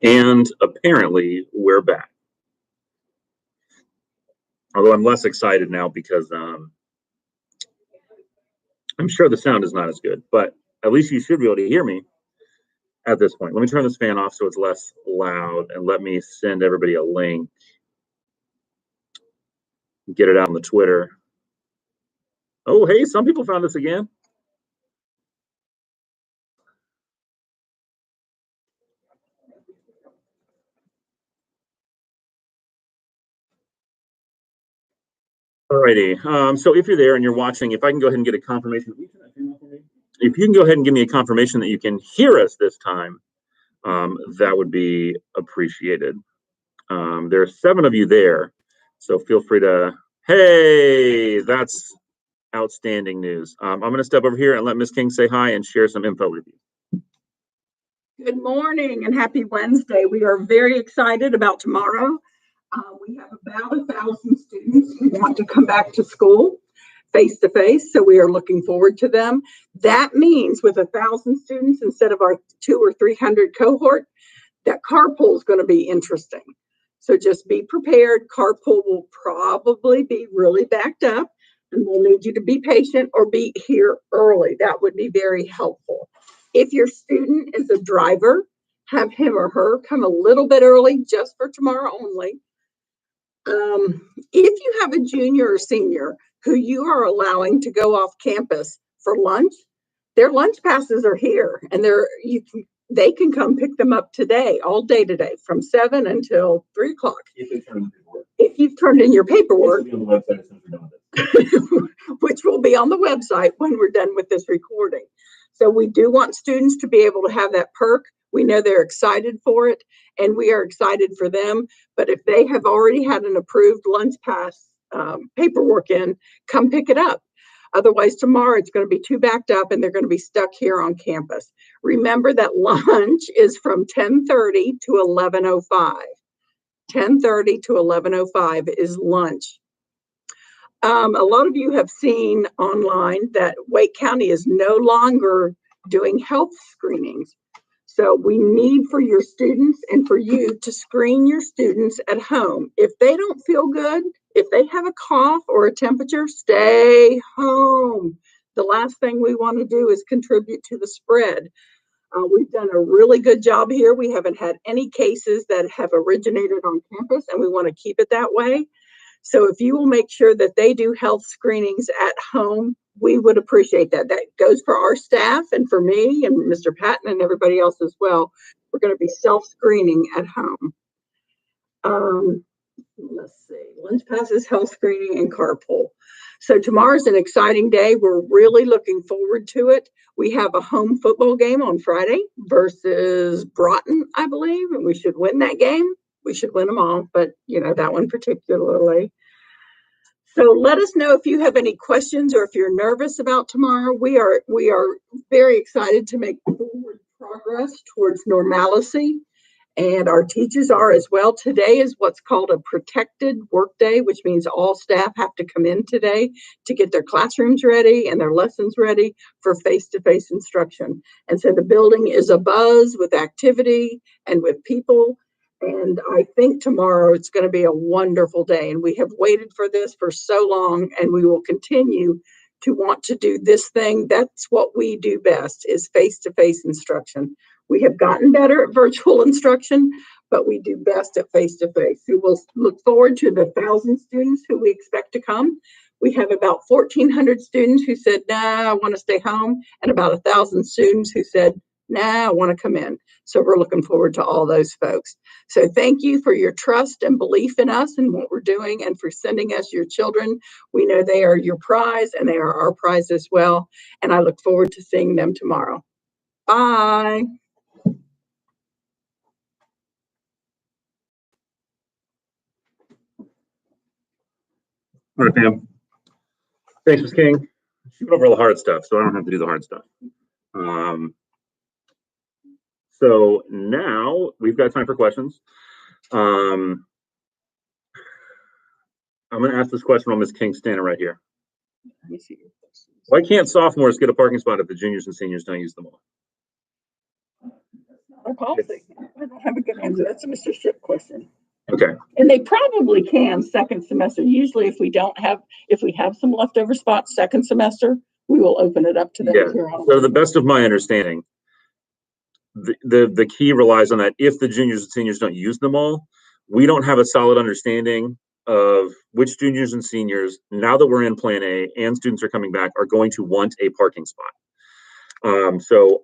And apparently we're back. Although I'm less excited now because I'm sure the sound is not as good, but at least you should be able to hear me at this point. Let me turn this fan off so it's less loud, and let me send everybody a link. Get it out on the Twitter. Oh, hey, some people found us again. Alrighty, so if you're there and you're watching, if I can go ahead and get a confirmation. If you can go ahead and give me a confirmation that you can hear us this time, that would be appreciated. There are 7 of you there, so feel free to, hey, that's outstanding news. I'm going to step over here and let Ms. King say hi and share some info with you. Good morning and happy Wednesday. We are very excited about tomorrow. We have about 1,000 students who want to come back to school face to face, so we are looking forward to them. That means with 1,000 students instead of our 200 or 300 cohort, that carpool is going to be interesting. So just be prepared. Carpool will probably be really backed up, and we'll need you to be patient or be here early. That would be very helpful. If your student is a driver, have him or her come a little bit early just for tomorrow only. If you have a junior or senior who you are allowing to go off campus for lunch, their lunch passes are here, and they can come pick them up today, all day today, from 7 until 3 o'clock. If you've turned in your paperwork, which will be on the website when we're done with this recording. So we do want students to be able to have that perk. We know they're excited for it, and we are excited for them. But if they have already had an approved lunch pass paperwork in, come pick it up. Otherwise, tomorrow it's going to be too backed up, and they're going to be stuck here on campus. Remember that lunch is from 10:30 to 11:05. 10:30 to 11:05 is lunch. A lot of you have seen online that Wake County is no longer doing health screenings. So we need for your students and for you to screen your students at home. If they don't feel good, if they have a cough or a temperature, stay home. The last thing we want to do is contribute to the spread. We've done a really good job here. We haven't had any cases that have originated on campus, and we want to keep it that way. So if you will make sure that they do health screenings at home, we would appreciate that. That goes for our staff and for me and Mr. Patton and everybody else as well. We're going to be self-screening at home. Let's see, lunch passes, health screening, and carpool. So tomorrow's an exciting day. We're really looking forward to it. We have a home football game on Friday versus Broughton, I believe, and we should win that game. We should win them all, but that one particularly. So let us know if you have any questions or if you're nervous about tomorrow. We are very excited to make forward progress towards normalcy, and our teachers are as well. Today is what's called a protected work day, which means all staff have to come in today to get their classrooms ready and their lessons ready for face-to-face instruction. And so the building is abuzz with activity and with people. And I think tomorrow it's going to be a wonderful day. And we have waited for this for so long, and we will continue to want to do this thing. That's what we do best, is face-to-face instruction. We have gotten better at virtual instruction, but we do best at face-to-face. So we'll look forward to the 1,000 students who we expect to come. We have about 1,400 students who said, nah, I want to stay home, and about 1,000 students who said, nah, I want to come in. So we're looking forward to all those folks. So thank you for your trust and belief in us and what we're doing, and for sending us your children. We know they are your prize, and they are our prize as well. And I look forward to seeing them tomorrow. Bye. All right, Pam. Thanks, Ms. King. Shoot over all the hard stuff, so I don't have to do the hard stuff. So now we've got time for questions. I'm going to ask this question while Ms. King's standing right here. Why can't sophomores get a parking spot if the juniors and seniors don't use them all? our policy. I don't have a good answer. That's a Mr. Ship question. Okay, And they probably can second semester. Usually if we have some leftover spots second semester, we will open it up to them. yeah. So the best of my understanding, the key relies on that. If the juniors and seniors don't use them all, we don't have a solid understanding of which juniors and seniors, now that we're in Plan A and students are coming back, are going to want a parking spot. So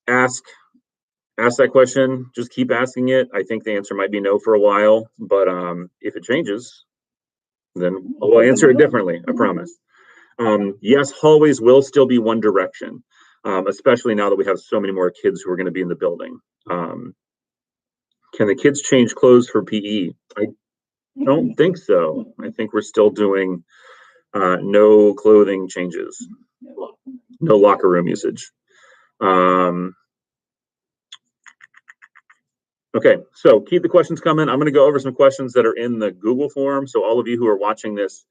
ask that question, just keep asking it. I think the answer might be no for a while, but if it changes, then we'll answer it differently, I promise. Yes, hallways will still be one direction, especially now that we have so many more kids who are going to be in the building. Can the kids change clothes for PE? I don't think so. I think we're still doing no clothing changes, no locker room usage. Okay, so keep the questions coming. I'm going to go over some questions that are in the Google form. So all of you who are watching this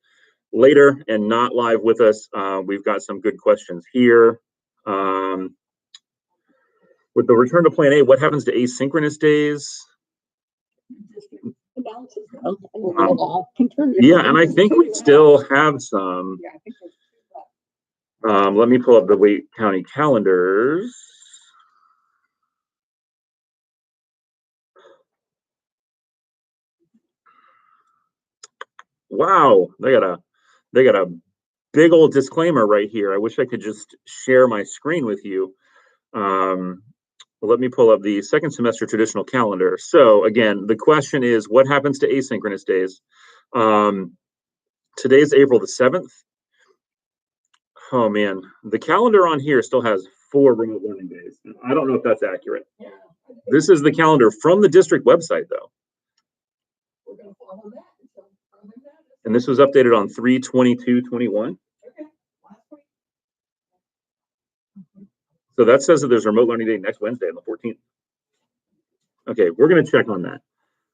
later and not live with us, we've got some good questions here. With the return to Plan A, what happens to asynchronous days? Yeah, and I think we still have some. Let me pull up the Wake County calendars. Wow, they got a big old disclaimer right here. I wish I could just share my screen with you. Let me pull up the second semester traditional calendar. So again, the question is, what happens to asynchronous days? Today's April the 7th. Oh man, the calendar on here still has 4 remote learning days. I don't know if that's accurate. This is the calendar from the district website though. We're going to follow that. And this was updated on 3/22/21. So that says that there's a remote learning day next Wednesday on the 14th. Okay, we're going to check on that.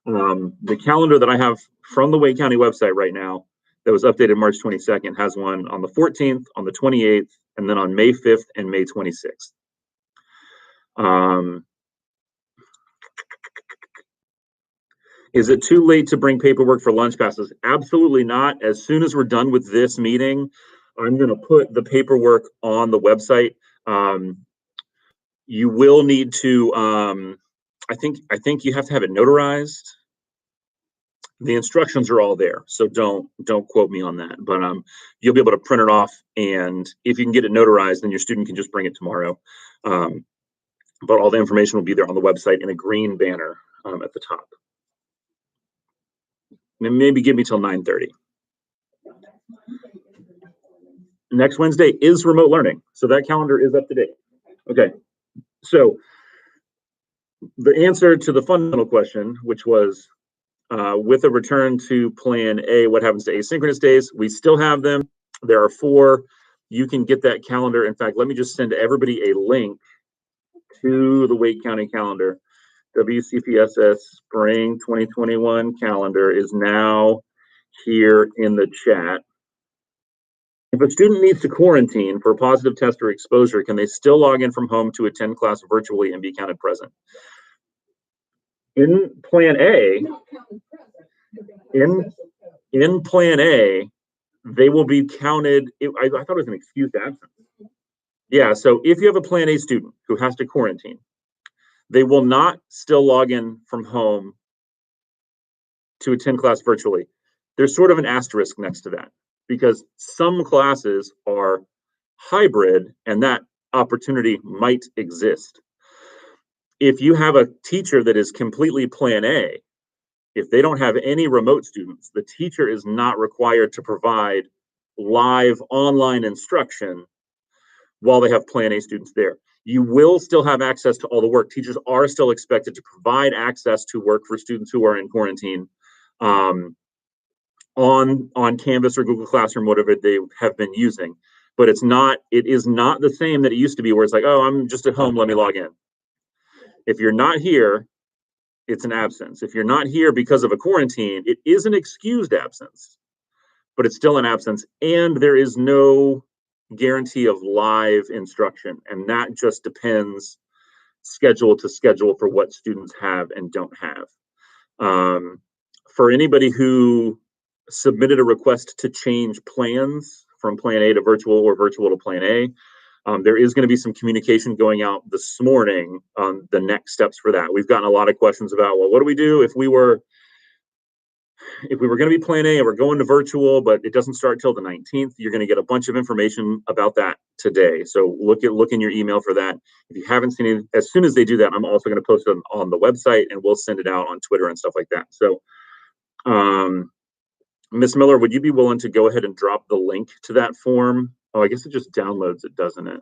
The calendar that I have from the Wake County website right now that was updated March 22nd has one on the 14th, on the 28th, and then on May 5th and May 26th. Is it too late to bring paperwork for lunch passes? Absolutely not. As soon as we're done with this meeting, I'm going to put the paperwork on the website. You will need to, I think you have to have it notarized. The instructions are all there, so don't quote me on that. But you'll be able to print it off, and if you can get it notarized, then your student can just bring it tomorrow. But all the information will be there on the website in a green banner at the top. And maybe give me till 9:30. Next Wednesday is remote learning, so that calendar is up to date. Okay, so the answer to the fundamental question, which was with a return to Plan A, what happens to asynchronous days? We still have them. There are 4. You can get that calendar. In fact, let me just send everybody a link to the Wake County calendar. WCPSS Spring 2021 calendar is now here in the chat. If a student needs to quarantine for a positive test or exposure, can they still log in from home to attend class virtually and be counted present? In Plan A, in Plan A, they will be counted. I thought it was an excused absence. Yeah, so if you have a Plan A student who has to quarantine, they will not still log in from home to attend class virtually. There's sort of an asterisk next to that because some classes are hybrid and that opportunity might exist. If you have a teacher that is completely Plan A, if they don't have any remote students, the teacher is not required to provide live online instruction while they have Plan A students there. You will still have access to all the work. Teachers are still expected to provide access to work for students who are in quarantine on Canvas or Google Classroom, whatever they have been using. But it is not the same that it used to be where it's like, oh, I'm just at home, let me log in. If you're not here, it's an absence. If you're not here because of a quarantine, it is an excused absence, but it's still an absence. And there is no guarantee of live instruction. And that just depends schedule to schedule for what students have and don't have. For anybody who submitted a request to change plans from Plan A to virtual or virtual to Plan A, there is going to be some communication going out this morning on the next steps for that. We've gotten a lot of questions about, well, what do we do if we were going to be Plan A and we're going to virtual, but it doesn't start till the 19th? You're going to get a bunch of information about that today. So look in your email for that. If you haven't seen it, as soon as they do that, I'm also going to post it on the website, and we'll send it out on Twitter and stuff like that. So, Ms. Miller, would you be willing to go ahead and drop the link to that form? Oh, I guess it just downloads it, doesn't it?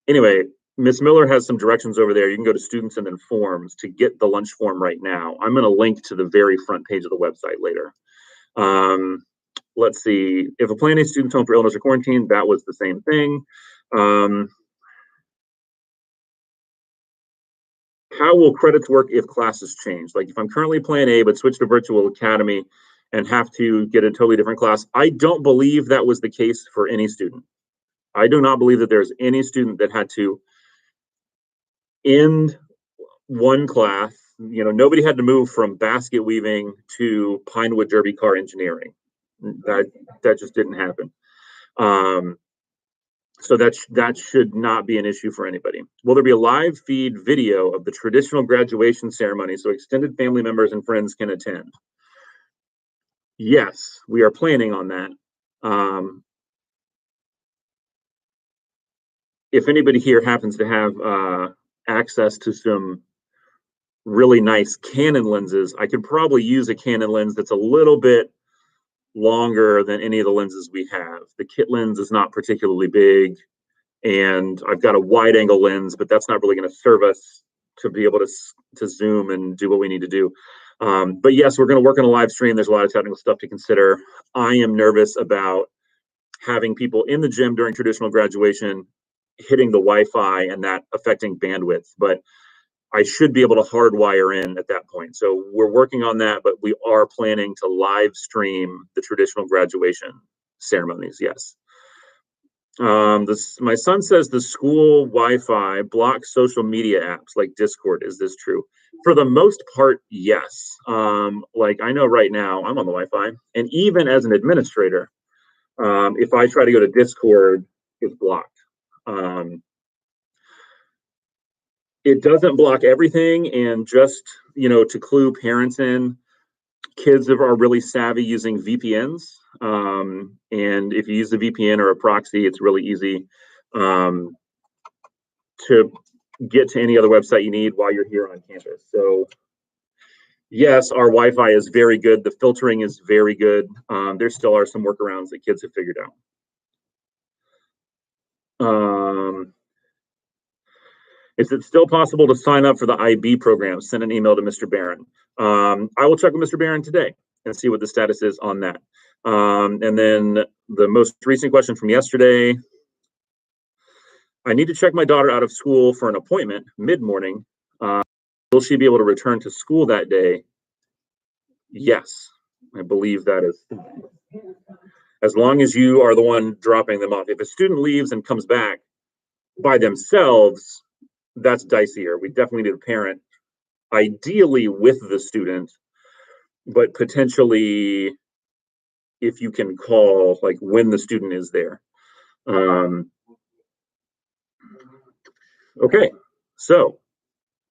Anyway, Ms. Miller has some directions over there. You can go to students and then forms to get the lunch form right now. I'm going to link to the very front page of the website later. Let's see. If a Plan A student's home for illness or quarantine, that was the same thing. How will credits work if classes change? Like if I'm currently Plan A but switch to Virtual Academy and have to get a totally different class, I don't believe that was the case for any student. I do not believe that there's any student that had to end one class. Nobody had to move from basket weaving to Pinewood Derby car engineering. That just didn't happen. So that should not be an issue for anybody. Will there be a live feed video of the traditional graduation ceremony so extended family members and friends can attend? Yes, we are planning on that. If anybody here happens to have access to some really nice Canon lenses, I could probably use a Canon lens that's a little bit longer than any of the lenses we have. The kit lens is not particularly big, and I've got a wide angle lens, but that's not really going to serve us to be able to zoom and do what we need to do. But yes, we're going to work on a live stream. There's a lot of technical stuff to consider. I am nervous about having people in the gym during traditional graduation hitting the Wi-Fi and that affecting bandwidth, but I should be able to hardwire in at that point. So we're working on that, but we are planning to live stream the traditional graduation ceremonies, yes. My son says the school Wi-Fi blocks social media apps like Discord. Is this true? For the most part, yes. Like I know right now I'm on the Wi-Fi, and even as an administrator, if I try to go to Discord, it's blocked. It doesn't block everything, and just to clue parents in, kids are really savvy using VPNs, and if you use a VPN or a proxy, it's really easy to get to any other website you need while you're here on campus. So yes, our Wi-Fi is very good. The filtering is very good. There still are some workarounds that kids have figured out. Is it still possible to sign up for the IB program? Send an email to Mr. Barron. I will check with Mr. Barron today and see what the status is on that. And then the most recent question from yesterday. I need to check my daughter out of school for an appointment mid-morning. Will she be able to return to school that day? Yes, I believe that is. As long as you are the one dropping them off. If a student leaves and comes back by themselves, that's dicier. We definitely need a parent, ideally with the student, but potentially if you can call like when the student is there. Okay, so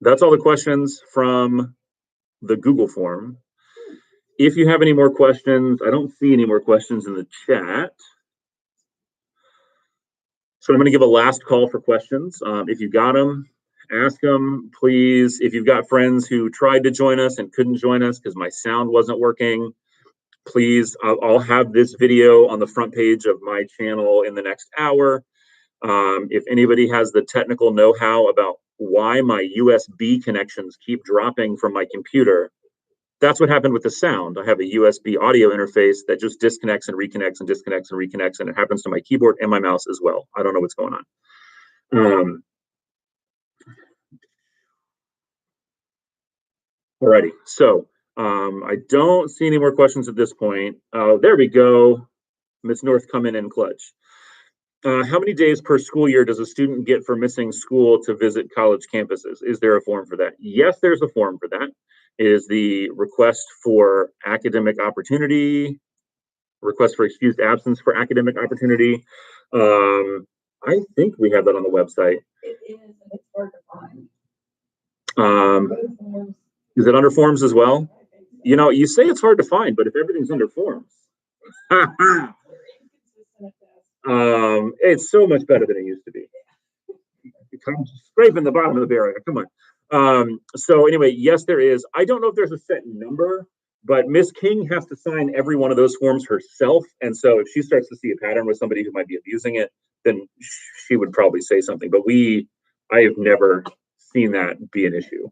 that's all the questions from the Google form. If you have any more questions, I don't see any more questions in the chat. So I'm going to give a last call for questions. If you got them, ask them, please. If you've got friends who tried to join us and couldn't join us because my sound wasn't working, please, I'll have this video on the front page of my channel in the next hour. If anybody has the technical know-how about why my USB connections keep dropping from my computer, that's what happened with the sound. I have a USB audio interface that just disconnects and reconnects and disconnects and reconnects, and it happens to my keyboard and my mouse as well. I don't know what's going on. Alrighty, so I don't see any more questions at this point. There we go. Ms. North coming in clutch. How many days per school year does a student get for missing school to visit college campuses? Is there a form for that? Yes, there's a form for that. It is the request for academic opportunity, request for excused absence for academic opportunity. I think we have that on the website. It is, and it's hard to find. Is it under forms as well? You know, you say it's hard to find, but if everything's under forms, it's so much better than it used to be. I'm scraping the bottom of the barrel. Come on. So anyway, yes, there is. I don't know if there's a set number, but Miss King has to sign every one of those forms herself. And so if she starts to see a pattern with somebody who might be abusing it, then she would probably say something. But I have never seen that be an issue.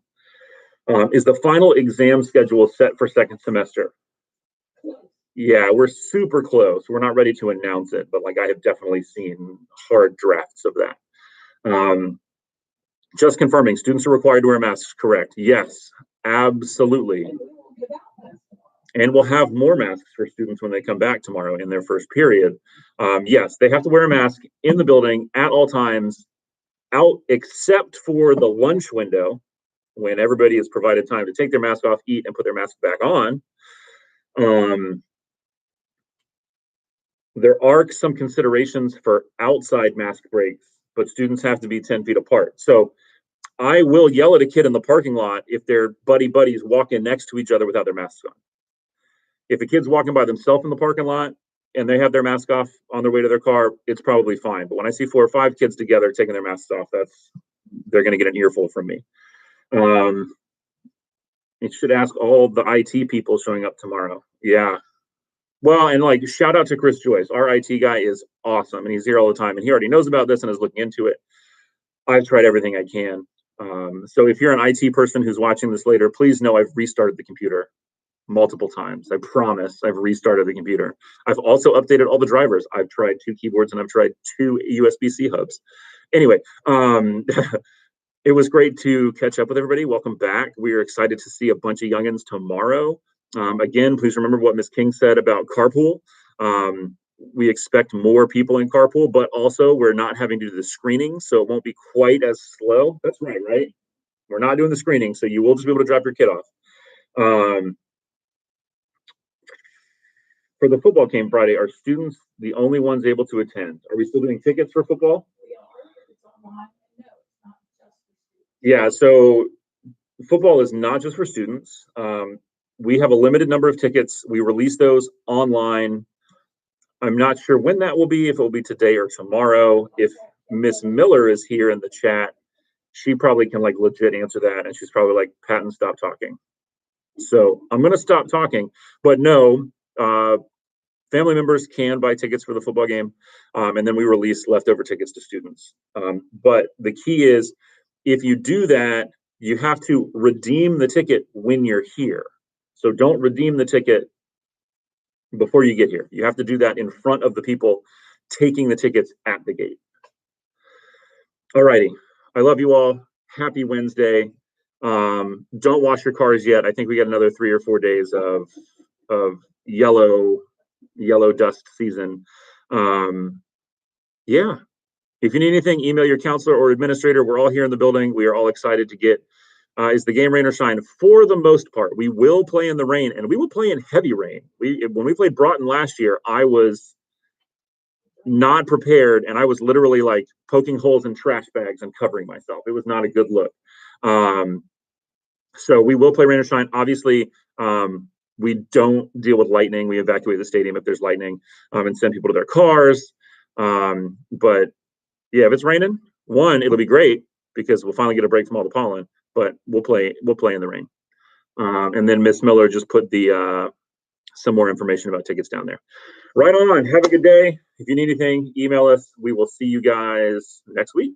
Is the final exam schedule set for second semester? Yeah, we're super close. We're not ready to announce it, but like I have definitely seen hard drafts of that. Just confirming, students are required to wear masks, correct? Yes, absolutely. And we'll have more masks for students when they come back tomorrow in their first period. Yes, they have to wear a mask in the building at all times, out except for the lunch window, when everybody is provided time to take their mask off, eat, and put their mask back on. There are some considerations for outside mask breaks, but students have to be 10 feet apart. So I will yell at a kid in the parking lot if their buddies walk in next to each other without their masks on. If a kid's walking by themselves in the parking lot and they have their mask off on their way to their car, it's probably fine. But when I see 4 or 5 kids together taking their masks off, they're going to get an earful from me. It should ask all the IT people showing up tomorrow. Yeah. Well, and like shout out to Chris Joyce. Our IT guy is awesome and he's here all the time and he already knows about this and is looking into it. I've tried everything I can. So if you're an IT person who's watching this later, please know I've restarted the computer multiple times. I promise I've restarted the computer. I've also updated all the drivers. I've tried 2 keyboards and I've tried 2 USB-C hubs. Anyway, it was great to catch up with everybody. Welcome back. We are excited to see a bunch of youngins tomorrow. Again, please remember what Ms. King said about carpool. We expect more people in carpool, but also we're not having to do the screening, so it won't be quite as slow. That's right? We're not doing the screening, so you will just be able to drop your kid off. For the football game Friday, are students the only ones able to attend? Are we still doing tickets for football? We are. It's online. No, it's not just for students. Yeah, so football is not just for students. We have a limited number of tickets. We release those online. I'm not sure when that will be, if it will be today or tomorrow. If Miss Miller is here in the chat, she probably can like legit answer that. And she's probably like, Patton, stop talking. So I'm going to stop talking. But no, family members can buy tickets for the football game. And then we release leftover tickets to students. But the key is, if you do that, you have to redeem the ticket when you're here. So don't redeem the ticket before you get here. You have to do that in front of the people taking the tickets at the gate. All righty. I love you all. Happy Wednesday. Don't wash your cars yet. I think we got another 3 or 4 days of yellow dust season. Yeah. If you need anything, email your counselor or administrator. We're all here in the building. We are all excited to get is the game rain or shine. For the most part, we will play in the rain, and we will play in heavy rain. When we played Broughton last year, I was not prepared, and I was literally like poking holes in trash bags and covering myself. It was not a good look. So we will play rain or shine. Obviously, we don't deal with lightning. We evacuate the stadium if there's lightning and send people to their cars. But yeah, if it's raining, it'll be great because we'll finally get a break from all the pollen. But we'll play in the rain. And then Miss Miller just put the some more information about tickets down there. Right on. Have a good day. If you need anything, email us. We will see you guys next week.